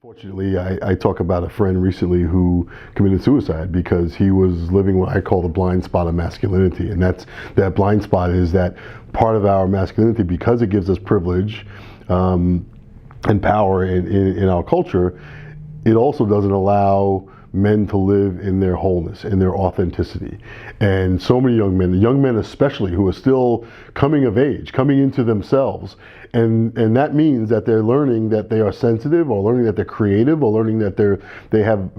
Fortunately, I talk about a friend recently who committed suicide because he was living what I call the blind spot of masculinity. And that blind spot is that part of our masculinity, because it gives us privilege and power in our culture, it also doesn't allow men to live in their wholeness, in their authenticity. And so many young men especially, who are still coming of age, coming into themselves, and that means that they're learning that they are sensitive, or learning that they're creative, or learning that they have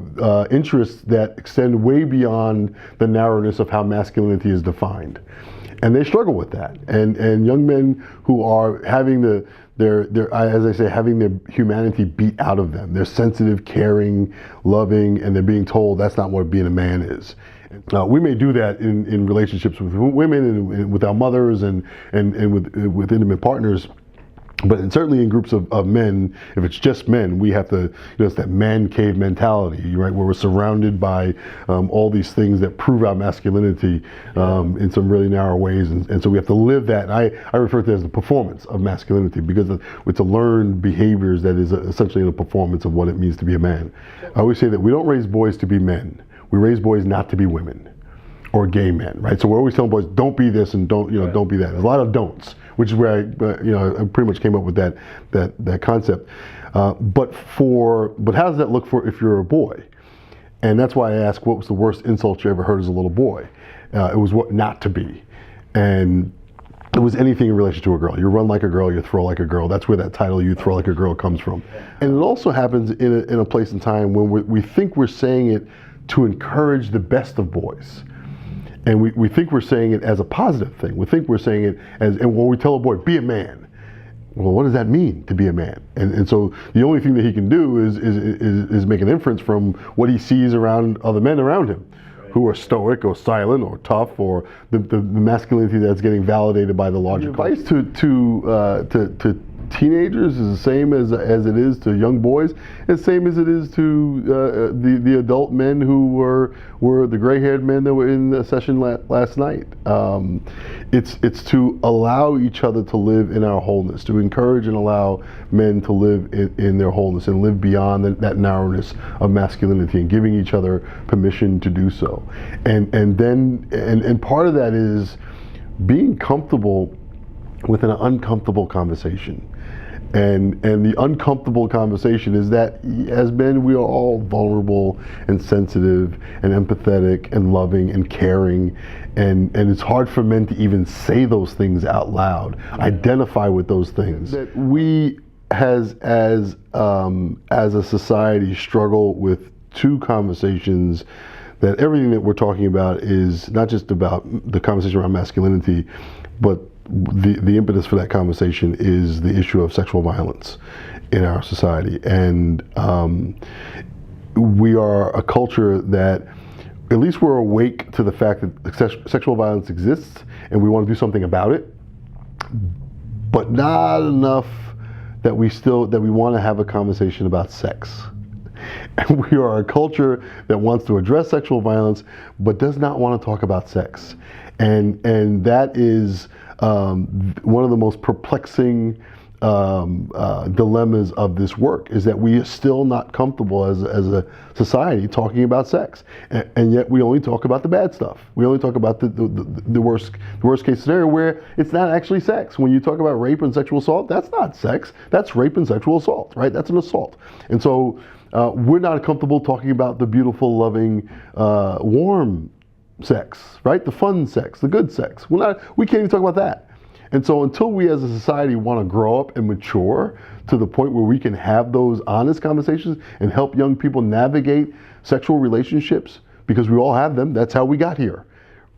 interests that extend way beyond the narrowness of how masculinity is defined. And they struggle with that. And young men who are having as I say, having their humanity beat out of them. They're sensitive, caring, loving, and they're being told that's not what being a man is. We may do that in relationships with women and with our mothers and with intimate partners. But certainly in groups of men, if it's just men, we have to, it's that man cave mentality, right? Where we're surrounded by all these things that prove our masculinity in some really narrow ways. And so we have to live that. And I refer to it as the performance of masculinity, because it's a learned behaviors that is essentially a performance of what it means to be a man. I always say that we don't raise boys to be men. We raise boys not to be women or gay men, right? So we're always telling boys, don't be this and don't be that. There's a lot of don'ts, which is where I pretty much came up with that concept. But how does that look for if you're a boy? And that's why I asked, what was the worst insult you ever heard as a little boy? It was what not to be, and it was anything in relation to a girl. You run like a girl, you throw like a girl. That's where that title, you throw like a girl, comes from. And it also happens in a place and time when we think we're saying it to encourage the best of boys. And we think we're saying it as a positive thing. We think we're saying it as, and when we tell a boy, be a man. Well, what does that mean, to be a man? And so the only thing that he can do is make an inference from what he sees around other men around him, who are stoic or silent or tough, or the masculinity that's getting validated by the larger advice to teenagers is the same as it is to young boys, and the same as it is to the adult men who were the gray-haired men that were in the session last night. It's to allow each other to live in our wholeness, to encourage and allow men to live in their wholeness and live beyond that narrowness of masculinity, and giving each other permission to do so. And part of that is being comfortable with an uncomfortable conversation. And the uncomfortable conversation is that as men, we are all vulnerable and sensitive and empathetic and loving and caring, and it's hard for men to even say those things out loud, identify with those things. That we as a society struggle with two conversations, that everything that we're talking about is not just about the conversation around masculinity, but the impetus for that conversation is the issue of sexual violence in our society. And we are a culture that, at least we're awake to the fact that sexual violence exists and we want to do something about it, but not enough that we want to have a conversation about sex. And we are a culture that wants to address sexual violence but does not want to talk about sex. And that is one of the most perplexing dilemmas of this work, is that we are still not comfortable as a society talking about sex, and yet we only talk about the bad stuff. We only talk about the worst case scenario, where it's not actually sex. When you talk about rape and sexual assault, that's not sex. That's rape and sexual assault, right? That's an assault. And so we're not comfortable talking about the beautiful, loving, warm sex, right? The fun sex, the good sex. We can't even talk about that. And so until we as a society want to grow up and mature to the point where we can have those honest conversations and help young people navigate sexual relationships, because we all have them, that's how we got here,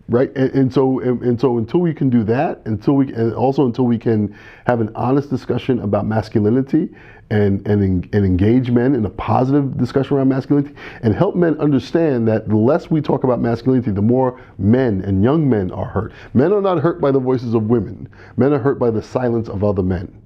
right? And so until we can do that, until we can have an honest discussion about masculinity and engage men in a positive discussion around masculinity, and help men understand that the less we talk about masculinity, the more men and young men are hurt. Men are not hurt by the voices of women. Men are hurt by the silence of other men.